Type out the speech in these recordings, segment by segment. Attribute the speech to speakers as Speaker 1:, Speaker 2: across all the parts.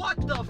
Speaker 1: What the f?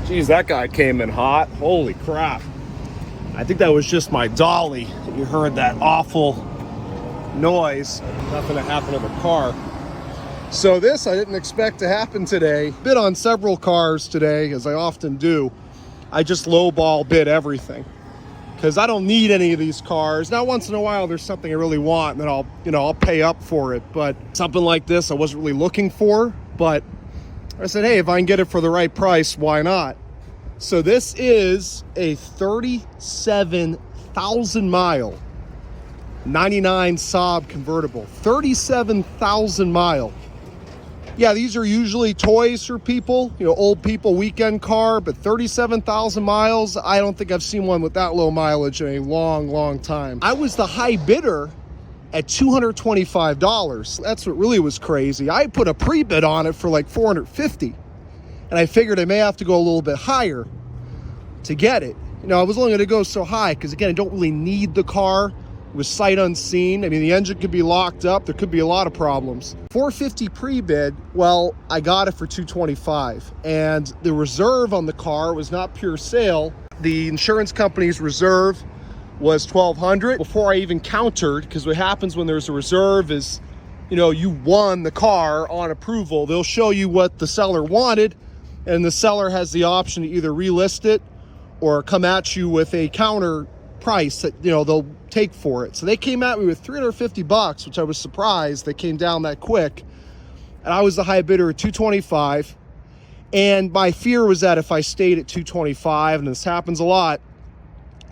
Speaker 1: Geez, that guy came in hot. Holy crap. I think that was just my dolly. You heard that awful noise. Nothing to happen to the car. So this I didn't expect to happen today. Bid on several cars today, as I often do. I just lowball bid everything because I don't need any of these cars. Now, once in a while, there's something I really want, and then I'll pay up for it. But something like this, I wasn't really looking for. But I said, hey, if I can get it for the right price, why not? So this is a 37,000 mile 99 Saab convertible. 37,000 mile. Yeah, these are usually toys for people, old people, weekend car, but 37,000 miles, I don't think I've seen one with that low mileage in a long, long time. I was the high bidder at $225. That's what really was crazy. I put a pre-bid on it for like $450. And I figured I may have to go a little bit higher to get it. I was only going to go so high because, again, I don't really need the car. It was sight unseen. I mean, the engine could be locked up. There could be a lot of problems. $450 pre-bid, well, I got it for $225. And the reserve on the car was not pure sale. The insurance company's reserve was $1,200 before I even countered, because what happens when there's a reserve is, you won the car on approval. They'll show you what the seller wanted, and the seller has the option to either relist it or come at you with a counter price that they'll take for it. So they came at me with $350, which I was surprised they came down that quick. And I was the high bidder at $225. And my fear was that if I stayed at $225, and this happens a lot,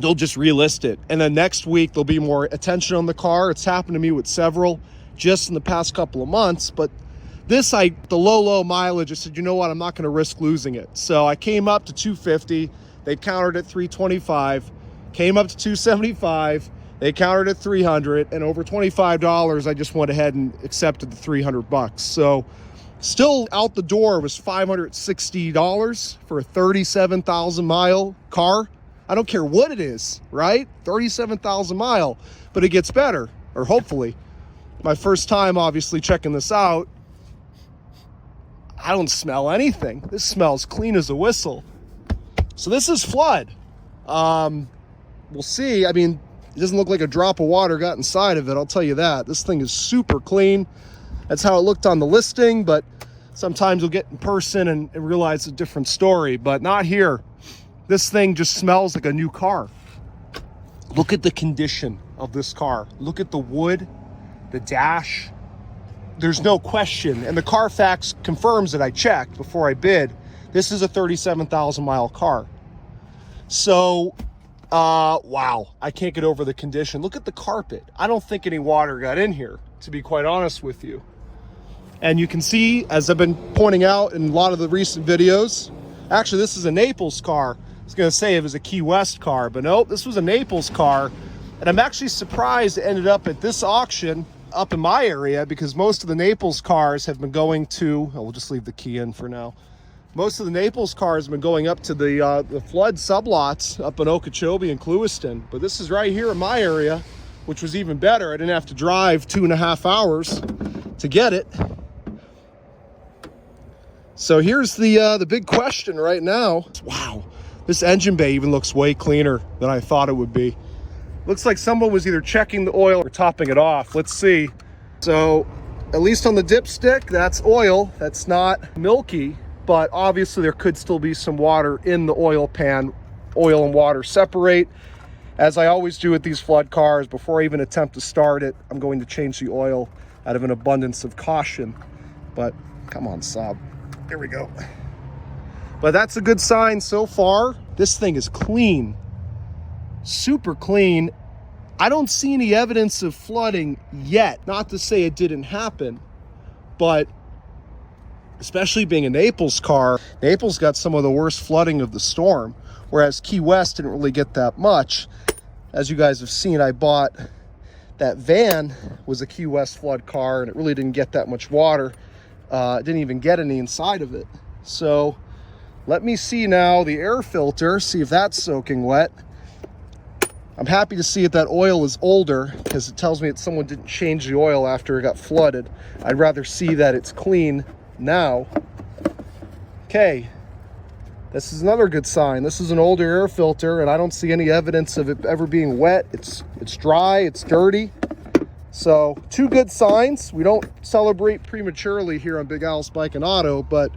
Speaker 1: they'll just relist it. And then next week there'll be more attention on the car. It's happened to me with several just in the past couple of months. But this, the low mileage, I said, you know what, I'm not going to risk losing it. So I came up to $250. They countered at $325. Came up to $275. They countered at $300. And over $25, I just went ahead and accepted the $300. So still out the door was $560 for a 37,000 mile car. I don't care what it is, right? 37,000 mile, but it gets better, or hopefully. My first time, obviously, checking this out. I don't smell anything. This smells clean as a whistle. So this is flood. We'll see. I mean, it doesn't look like a drop of water got inside of it, I'll tell you that. This thing is super clean. That's how it looked on the listing, but sometimes you'll get in person and realize a different story, but not here. This thing just smells like a new car. Look at the condition of this car. Look at the wood, the dash. There's no question, and the Carfax confirms it. I checked before I bid. This is a 37,000 mile car. So, wow, I can't get over the condition. Look at the carpet. I don't think any water got in here, to be quite honest with you. And you can see, as I've been pointing out in a lot of the recent videos, actually this is a Naples car. I was gonna say it was a Key West car, but nope, this was a Naples car. And I'm actually surprised it ended up at this auction up in my area, because most of the Naples cars have been going to, we'll just leave the key in for now. Most of the Naples cars have been going up to the flood sublots up in Okeechobee and Clewiston. But this is right here in my area, which was even better. I didn't have to drive 2.5 hours to get it. So here's the big question right now. Wow, this engine bay even looks way cleaner than I thought it would be. Looks like someone was either checking the oil or topping it off. Let's see. So at least on the dipstick, that's oil. That's not milky, but obviously there could still be some water in the oil pan. Oil and water separate. As I always do with these flood cars, before I even attempt to start it, I'm going to change the oil out of an abundance of caution. But come on, Saab. There we go. But that's a good sign so far. This thing is clean. Super clean. I don't see any evidence of flooding yet. Not to say it didn't happen, but especially being a Naples car. Naples got some of the worst flooding of the storm, whereas Key West didn't really get that much. As you guys have seen, I bought that van, was a Key West flood car, and it really didn't get that much water. It didn't even get any inside of it. So let me see now the air filter, see if that's soaking wet. I'm happy to see that oil is older, because it tells me that someone didn't change the oil after it got flooded. I'd rather see that it's clean now. Okay, this is another good sign. This is an older air filter, and I don't see any evidence of it ever being wet. It's dry, it's dirty. So 2 good signs. We don't celebrate prematurely here on Big Al's Bike and Auto, but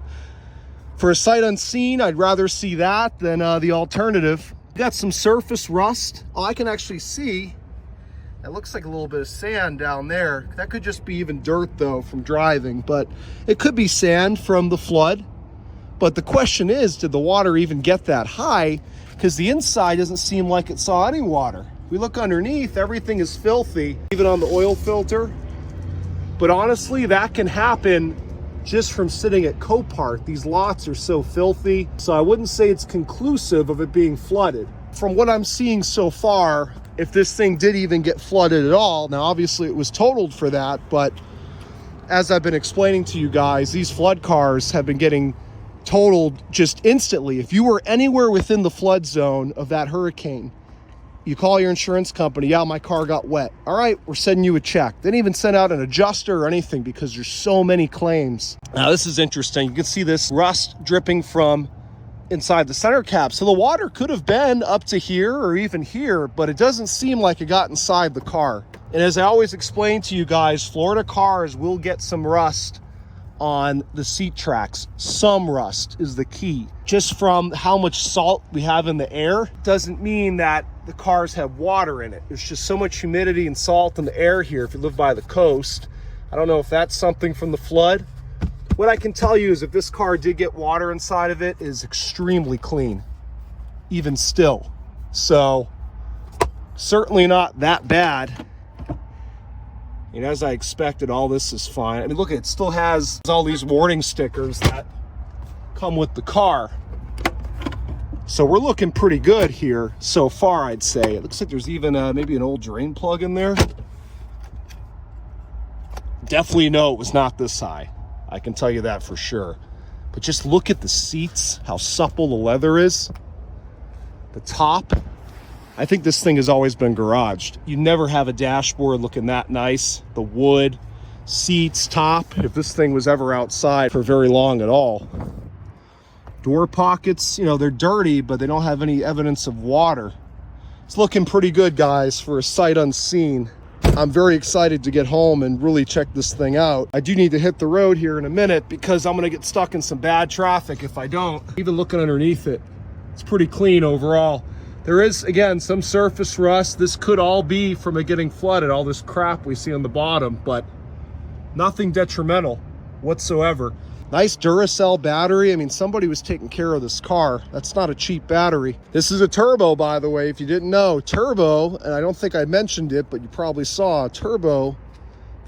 Speaker 1: for a sight unseen, I'd rather see that than the alternative. Got some surface rust. Oh, I can actually see, it looks like a little bit of sand down there. That could just be even dirt though from driving, but it could be sand from the flood. But the question is, did the water even get that high? Because the inside doesn't seem like it saw any water. We look underneath, everything is filthy, even on the oil filter. But honestly, that can happen just from sitting at Copart. These lots are so filthy, so I wouldn't say it's conclusive of it being flooded. From what I'm seeing so far, if this thing did even get flooded at all, now obviously it was totaled for that, but as I've been explaining to you guys, these flood cars have been getting totaled just instantly. If you were anywhere within the flood zone of that hurricane, you call your insurance company, yeah, my car got wet. All right, we're sending you a check. They didn't even send out an adjuster or anything because there's so many claims. Now, this is interesting. You can see this rust dripping from inside the center cap. So the water could have been up to here or even here, but it doesn't seem like it got inside the car. And as I always explain to you guys, Florida cars will get some rust on the seat tracks. Some rust is the key. Just from how much salt we have in the air doesn't mean that the cars have water in it. There's just so much humidity and salt in the air here if you live by the coast. I don't know if that's something from the flood. What I can tell you is if this car did get water inside of it, is extremely clean, even still. So certainly not that bad. And as I expected, all this is fine. I mean, look, it still has all these warning stickers that come with the car. So we're looking pretty good here so far, I'd say. It looks like there's even maybe an old drain plug in there. Definitely know it was not this high. I can tell you that for sure. But just look at the seats, how supple the leather is. The top. I think this thing has always been garaged. You never have a dashboard looking that nice. The wood, seats, top, if this thing was ever outside for very long at all. Door pockets, you know, they're dirty, but they don't have any evidence of water. It's looking pretty good, guys, for a sight unseen. I'm very excited to get home and really check this thing out. I do need to hit the road here in a minute because I'm gonna get stuck in some bad traffic if I don't. Even looking underneath it, it's pretty clean overall. There is, again, some surface rust. This could all be from it getting flooded, all this crap we see on the bottom, but nothing detrimental whatsoever. Nice Duracell battery. I mean, somebody was taking care of this car. That's not a cheap battery. This is a turbo, by the way, if you didn't know. Turbo, and I don't think I mentioned it, but you probably saw, turbo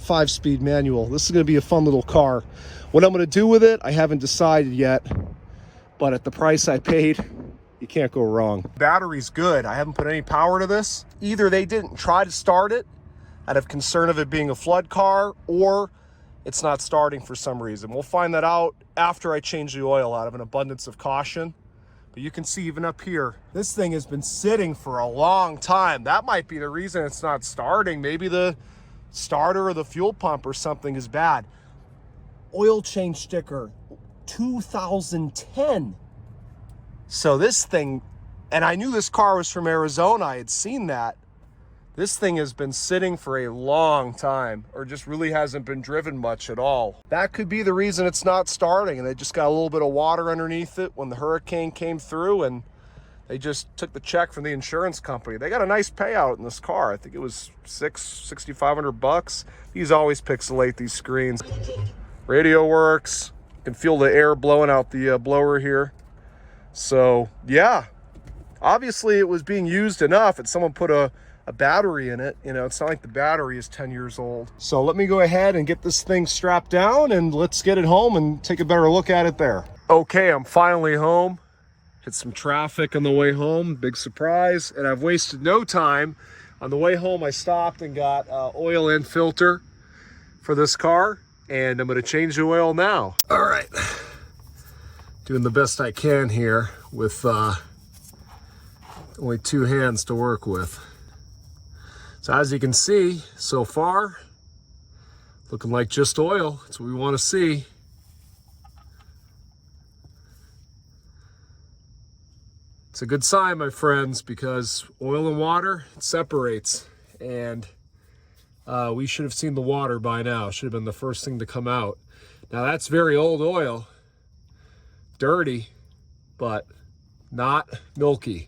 Speaker 1: 5-speed manual. This is gonna be a fun little car. What I'm gonna do with it, I haven't decided yet, but at the price I paid, you can't go wrong. Battery's good. I haven't put any power to this. Either they didn't try to start it out of concern of it being a flood car, or it's not starting for some reason. We'll find that out after I change the oil out of an abundance of caution. But you can see even up here, this thing has been sitting for a long time. That might be the reason it's not starting. Maybe the starter or the fuel pump or something is bad. Oil change sticker, 2010. So this thing, and I knew this car was from Arizona, I had seen that. This thing has been sitting for a long time, or just really hasn't been driven much at all. That could be the reason it's not starting, and they just got a little bit of water underneath it when the hurricane came through, and they just took the check from the insurance company. They got a nice payout in this car. I think it was $6,500. These always pixelate, these screens. Radio works. You can feel the air blowing out the blower here. So yeah, obviously it was being used enough that someone put a a battery in it. You know, it's not like the battery is 10 years old. So let me go ahead and get this thing strapped down and let's get it home and take a better look at it there. Okay, I'm finally home. Hit some traffic on the way home, big surprise, and I've wasted no time. On the way home, I stopped and got oil and filter for this car, and I'm gonna change the oil now. All right, doing the best I can here with only two hands to work with. So as you can see, so far, looking like just oil. That's what we wanna see. It's a good sign, my friends, because oil and water, it separates. And we should have seen the water by now. Should have been the first thing to come out. Now that's very old oil. Dirty, but not milky.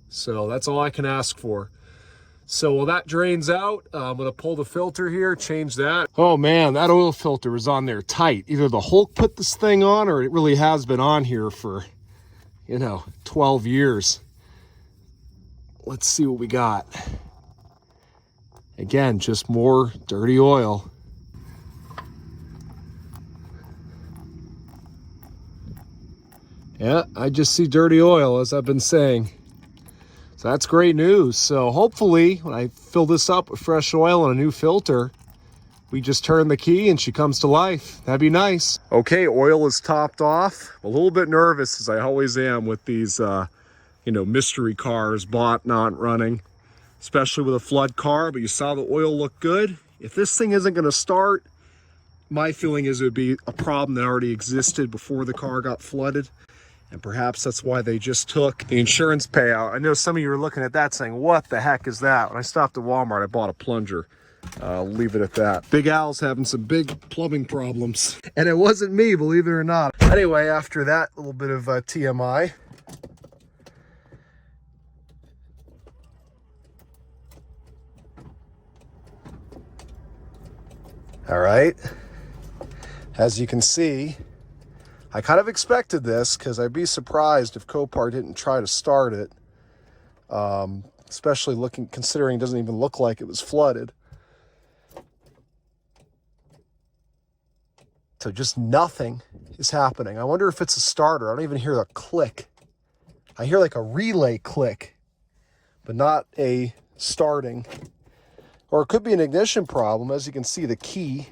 Speaker 1: So that's all I can ask for. So while that drains out, I'm gonna pull the filter here, change that. Oh man, that oil filter is on there tight. Either the Hulk put this thing on or it really has been on here for, 12 years. Let's see what we got. Again, just more dirty oil. Yeah, I just see dirty oil, as I've been saying. So that's great news. So hopefully when I fill this up with fresh oil and a new filter, we just turn the key and she comes to life. That'd be nice. Okay, oil is topped off. I'm a little bit nervous, as I always am with these, mystery cars, bought, not running, especially with a flood car, but you saw the oil look good. If this thing isn't gonna start, my feeling is it would be a problem that already existed before the car got flooded. And perhaps that's why they just took the insurance payout. I know some of you are looking at that saying, what the heck is that? When I stopped at Walmart, I bought a plunger. I'll leave it at that. Big Al's having some big plumbing problems. And it wasn't me, believe it or not. Anyway, after that little bit of TMI. All right. As you can see, I kind of expected this because I'd be surprised if Copart didn't try to start it. Especially considering it doesn't even look like it was flooded. So just nothing is happening. I wonder if it's a starter. I don't even hear a click. I hear like a relay click, but not a starting. Or it could be an ignition problem. As you can see, the key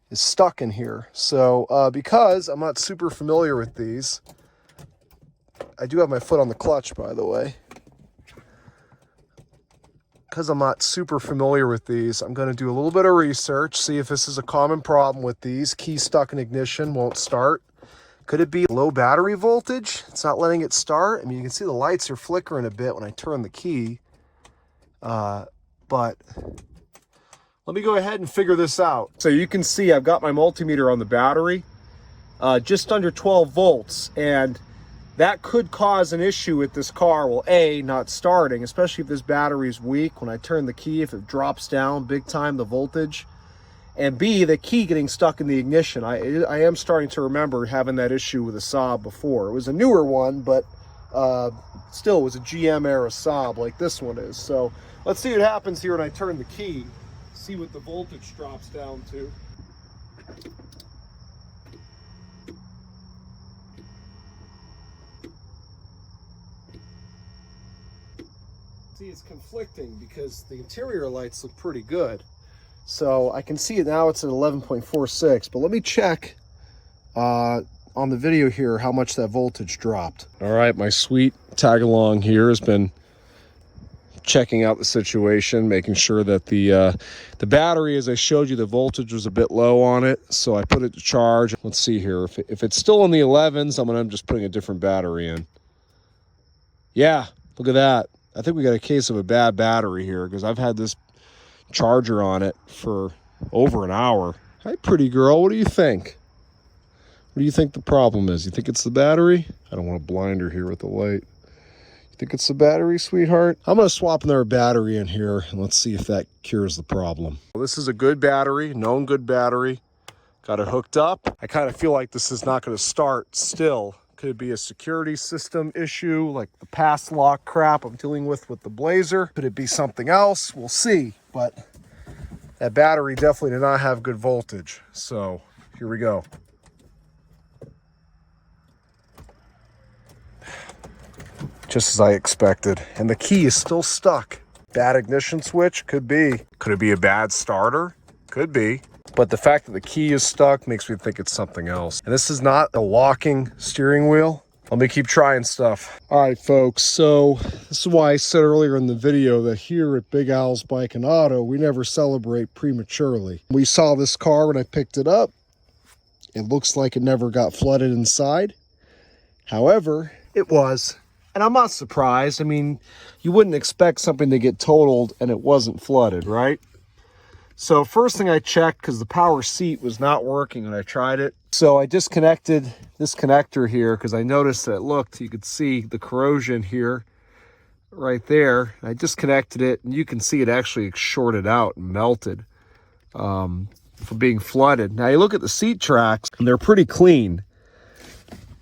Speaker 1: is stuck in here. So because I'm not super familiar with these, I do have my foot on the clutch, by the way. Because I'm not super familiar with these, I'm going to do a little bit of research, see if this is a common problem with these. Key stuck in ignition, won't start. Could it be low battery voltage? It's not letting it start. I mean, you can see the lights are flickering a bit when I turn the key. But let me go ahead and figure this out. So you can see I've got my multimeter on the battery, just under 12 volts. And that could cause an issue with this car. Well, A, not starting, especially if this battery is weak. When I turn the key, if it drops down big time, the voltage. And B, the key getting stuck in the ignition. I am starting to remember having that issue with a Saab before. It was a newer one, but still it was a GM era Saab like this one is. So let's see what happens here when I turn the key. See what the voltage drops down to. See, it's conflicting because the interior lights look pretty good. So I can see it now, it's at 11.46, but let me check on the video here how much that voltage dropped. All right, my sweet tag along here has been checking out the situation, making sure that the battery, as I showed you, the voltage was a bit low on it. So I put it to charge. Let's see here. If it's still in the 11s, I'm just putting a different battery in. Yeah, look at that. I think we got a case of a bad battery here because I've had this charger on it for over an hour. Hi, pretty girl. What do you think? What do you think the problem is? You think it's the battery? I don't want to blind her here with the light. You think it's the battery, sweetheart? I'm going to swap another battery in here and let's see if that cures the problem. Well, this is a good battery, known good battery. Got it hooked up. I kind of feel like this is not going to start still. Could it be a security system issue like the pass lock crap I'm dealing with the Blazer? Could it be something else? We'll see. But that battery definitely did not have good voltage. So here we go. Just as I expected. And the key is still stuck. Bad ignition switch? Could be. Could it be a bad starter? Could be. But the fact that the key is stuck makes me think it's something else. And this is not a locking steering wheel. Let me keep trying stuff. All right, folks. So this is why I said earlier in the video that here at Big Al's Bike and Auto, we never celebrate prematurely. We saw this car when I picked it up. It looks like it never got flooded inside. However, it was. And I'm not surprised. I mean, you wouldn't expect something to get totaled and it wasn't flooded, right? So first thing I checked, because the power seat was not working when I tried it. So I disconnected this connector here because I noticed that it looked, you could see the corrosion here right there. I disconnected it and you can see it actually shorted out and melted from being flooded. Now you look at the seat tracks and they're pretty clean,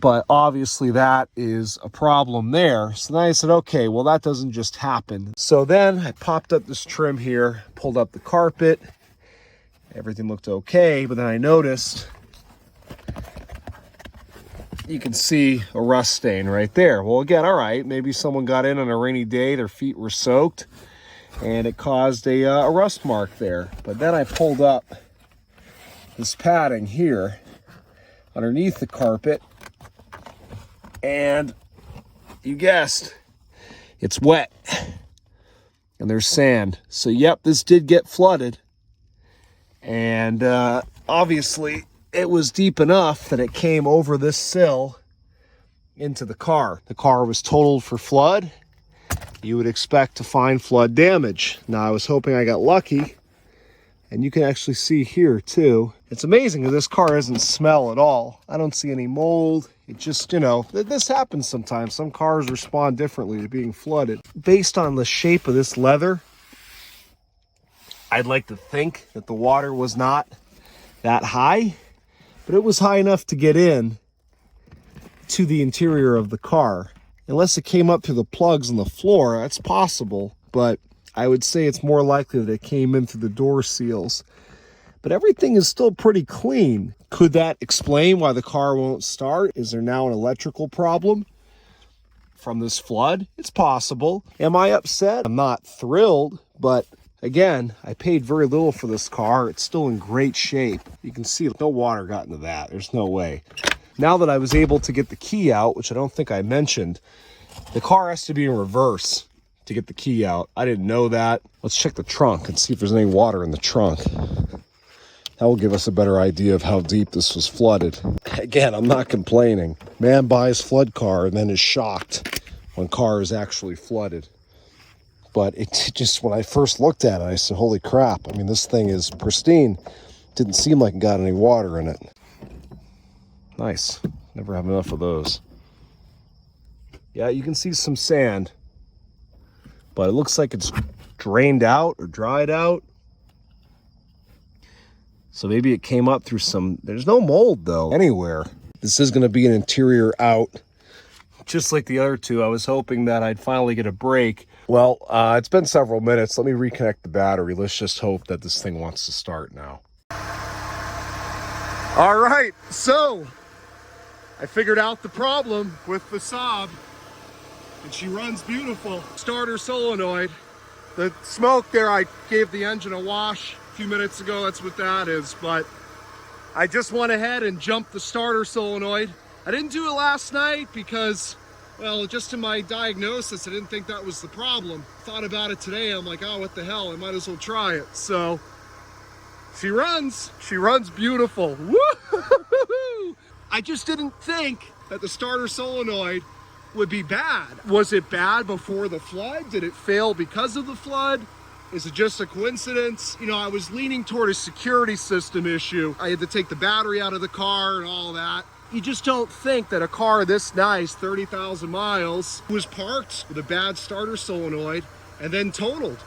Speaker 1: but obviously that is a problem there. So then I said, okay, well that doesn't just happen. So then I popped up this trim here, pulled up the carpet, everything looked okay, but then I noticed, you can see a rust stain right there. Well, again, all right, maybe someone got in on a rainy day, their feet were soaked, and it caused a rust mark there. But then I pulled up this padding here underneath the carpet, and you guessed, it's wet and there's sand. So yep, this did get flooded, and obviously it was deep enough that it came over this sill into the car. The car was totaled for flood. You would expect to find flood damage. Now I was hoping I got lucky, and you can actually see here too. It's amazing that this car doesn't smell at all. I don't see any mold. It just, you know, this happens sometimes. Some cars respond differently to being flooded. Based on the shape of this leather, I'd like to think that the water was not that high, but it was high enough to get in to the interior of the car. Unless it came up through the plugs in the floor, that's possible, but I would say it's more likely that it came in through the door seals. But everything is still pretty clean. Could that explain why the car won't start? Is there now an electrical problem from this flood? It's possible. Am I upset? I'm not thrilled, but again, I paid very little for this car. It's still in great shape. You can see no water got into that. There's no way. Now that I was able to get the key out, which I don't think I mentioned, the car has to be in reverse to get the key out. I didn't know that. Let's check the trunk and see if there's any water in the trunk. That will give us a better idea of how deep this was flooded. Again, I'm not complaining. Man buys flood car and then is shocked when car is actually flooded. But it just, when I first looked at it, I said, holy crap. I mean, this thing is pristine. Didn't seem like it got any water in it. Nice. Never have enough of those. Yeah, you can see some sand, but it looks like it's drained out or dried out. So maybe it came up through some, there's no mold though, anywhere. This is gonna be an interior out. Just like the other two, I was hoping that I'd finally get a break. Well, it's been several minutes. Let me reconnect the battery. Let's just hope that this thing wants to start now. All right, so I figured out the problem with the Saab, and she runs beautiful. Starter solenoid. The smoke there, I gave the engine a wash a few minutes ago. That's what that is. But I just went ahead and jumped the starter solenoid. I didn't do it last night because, well, just in my diagnosis, I didn't think that was the problem. Thought about it today. I'm like, oh, what the hell? I might as well try it. So she runs beautiful. Woo-hoo-hoo-hoo! I just didn't think that the starter solenoid would be bad. Was it bad before the flood? Did it fail because of the flood? Is it just a coincidence? You know, I was leaning toward a security system issue. I had to take the battery out of the car and all that. You just don't think that a car this nice, 30,000 miles, was parked with a bad starter solenoid and then totaled.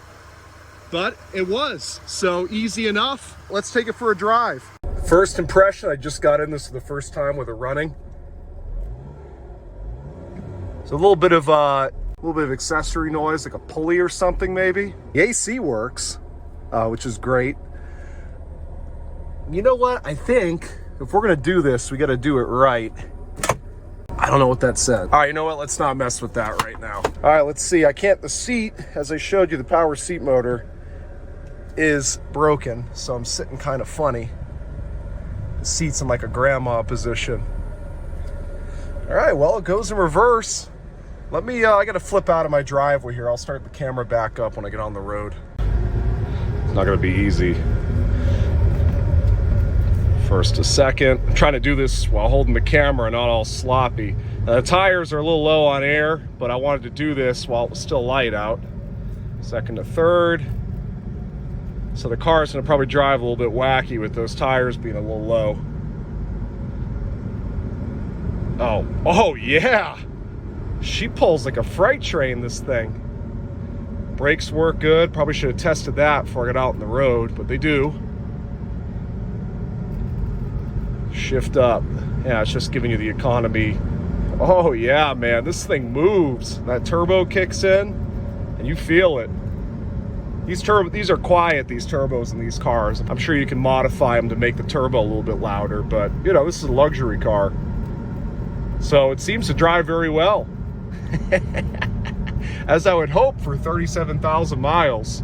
Speaker 1: But it was, so easy enough. Let's take it for a drive. First impression, I just got in this for the first time with it running. So a little bit of accessory noise, like a pulley or something maybe. The AC works, which is great. You know what? I think if we're gonna do this, we gotta do it right. I don't know what that said. All right, you know what? Let's not mess with that right now. All right, let's see. The seat, as I showed you, the power seat motor is broken, so I'm sitting kind of funny. The seat's in like a grandma position. All right, well, it goes in reverse. Let me, I gotta flip out of my driveway here. I'll start the camera back up when I get on the road. It's not gonna be easy. First a second. I'm trying to do this while holding the camera, not all sloppy. Now, the tires are a little low on air, but I wanted to do this while it was still light out. Second to third. So the car is gonna probably drive a little bit wacky with those tires being a little low. Oh yeah. She pulls like a freight train, this thing. Brakes work good. Probably should have tested that before I got out on the road, but they do. Shift up. Yeah, it's just giving you the economy. Oh yeah, man, this thing moves. That turbo kicks in and you feel it. These are quiet, these turbos in these cars. I'm sure you can modify them to make the turbo a little bit louder, but you know, this is a luxury car. So it seems to drive very well. As I would hope for 37,000 miles.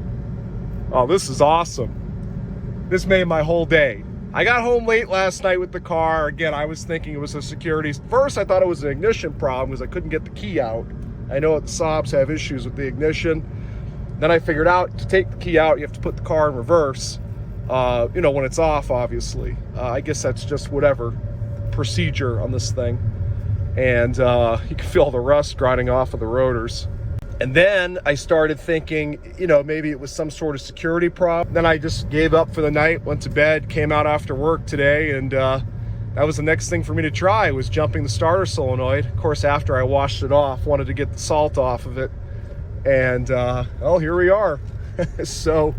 Speaker 1: Oh, this is awesome. This made my whole day. I got home late last night with the car. Again, I was thinking it was a security. First, I thought it was an ignition problem because I couldn't get the key out. I know the Saabs have issues with the ignition. Then I figured out to take the key out, you have to put the car in reverse. You know, when it's off, obviously. I guess that's just whatever procedure on this thing. And you can feel the rust grinding off of the rotors. And then I started thinking, you know, maybe it was some sort of security problem. Then I just gave up for the night, went to bed, came out after work today, and that was the next thing for me to try, was jumping the starter solenoid. Of course, after I washed it off, wanted to get the salt off of it. And, well, here we are. So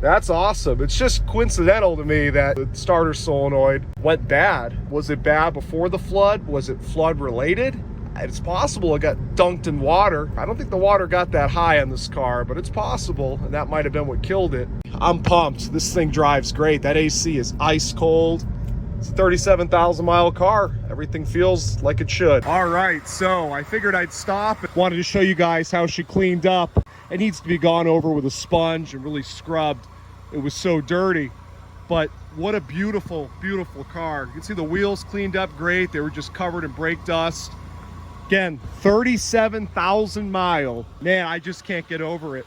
Speaker 1: that's awesome. It's just coincidental to me that the starter solenoid went bad. Was it bad before the flood? Was it flood related? It's possible it got dunked in water. I don't think the water got that high on this car, but it's possible, and that might have been what killed it. I'm pumped. This thing drives great. That AC is ice cold. It's a 37,000 mile car. Everything feels like it should. All right, so I figured I'd stop. Wanted to show you guys how she cleaned up. It needs to be gone over with a sponge and really scrubbed. It was so dirty, but what a beautiful, beautiful car. You can see the wheels cleaned up great. They were just covered in brake dust. Again, 37,000 mile. Man, I just can't get over it.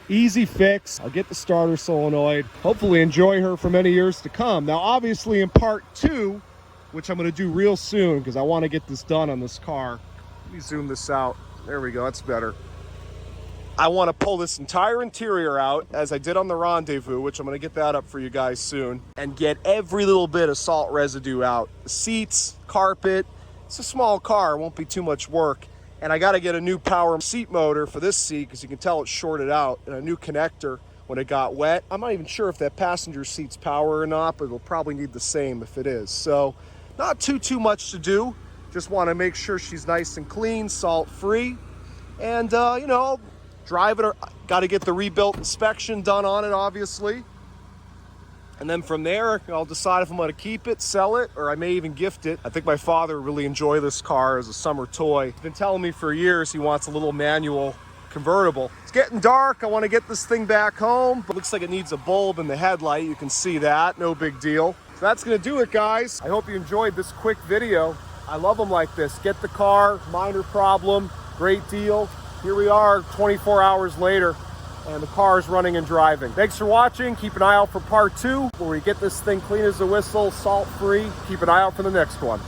Speaker 1: Easy fix. I'll get the starter solenoid. Hopefully enjoy her for many years to come. Now, obviously in part 2, which I'm gonna do real soon because I wanna get this done on this car. Let me zoom this out. There we go, that's better. I wanna pull this entire interior out as I did on the Rendezvous, which I'm gonna get that up for you guys soon, and get every little bit of salt residue out. The seats, carpet. It's a small car, it won't be too much work. And I gotta get a new power seat motor for this seat because you can tell it's shorted out, and a new connector when it got wet. I'm not even sure if that passenger seat's power or not, but it'll probably need the same if it is. So not too much to do. Just wanna make sure she's nice and clean, salt free. And you know, drive it, gotta get the rebuilt inspection done on it, obviously. And then from there, I'll decide if I'm gonna keep it, sell it, or I may even gift it. I think my father would really enjoy this car as a summer toy. He's been telling me for years he wants a little manual convertible. It's getting dark, I wanna get this thing back home. It looks like it needs a bulb in the headlight, you can see that, no big deal. So that's gonna do it, guys. I hope you enjoyed this quick video. I love them like this. Get the car, minor problem, great deal. Here we are 24 hours later. And the car is running and driving. Thanks for watching. Keep an eye out for part 2, where we get this thing clean as a whistle, salt free. Keep an eye out for the next one.